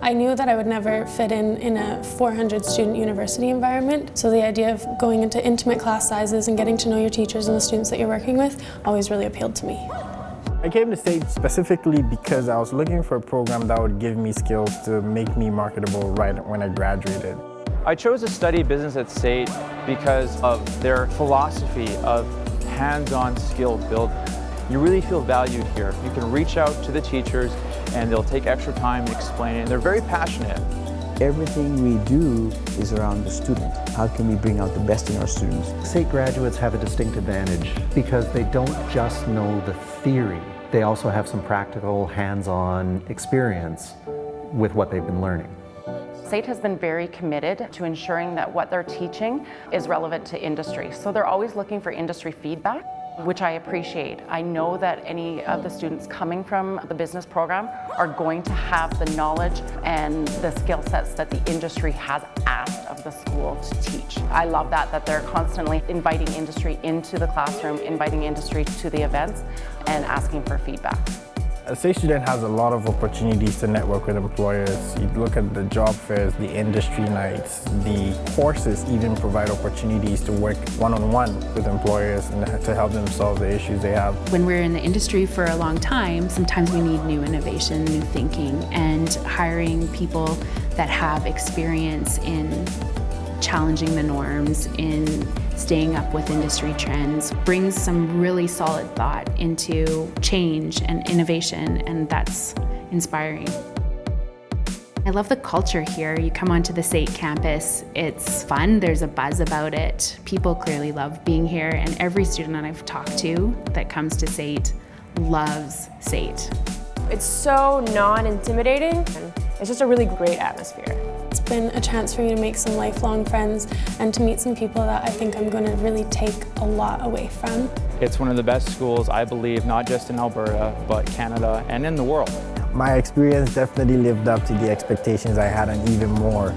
I knew that I would never fit in a 400 student university environment, so the idea of going into intimate class sizes and getting to know your teachers and the students that you're working with always really appealed to me. I came to SAIT specifically because I was looking for a program that would give me skills to make me marketable right when I graduated. I chose to study business at SAIT because of their philosophy of hands-on skill building. You really feel valued here. You can reach out to the teachers and they'll take extra time and explain it. They're very passionate. Everything we do is around the student. How can we bring out the best in our students? SAIT graduates have a distinct advantage because they don't just know the theory. They also have some practical, hands-on experience with what they've been learning. SAIT has been very committed to ensuring that what they're teaching is relevant to industry. So they're always looking for industry feedback, which I appreciate. I know that any of the students coming from the business program are going to have the knowledge and the skill sets that the industry has asked of the school to teach. I love that they're constantly inviting industry into the classroom, inviting industry to the events, and asking for feedback. A SAIT student has a lot of opportunities to network with employers. You look at the job fairs, the industry nights, the courses even provide opportunities to work one-on-one with employers and to help them solve the issues they have. When we're in the industry for a long time, sometimes we need new innovation, new thinking, and hiring people that have experience in challenging the norms, in staying up with industry trends, brings some really solid thought into change and innovation, and that's inspiring. I love the culture here. You come onto the SAIT campus, it's fun, there's a buzz about it. People clearly love being here, and every student that I've talked to that comes to SAIT loves SAIT. It's so non-intimidating, and it's just a really great atmosphere. It's been a chance for me to make some lifelong friends and to meet some people that I think I'm going to really take a lot away from. It's one of the best schools, I believe, not just in Alberta, but Canada and in the world. My experience definitely lived up to the expectations I had and even more.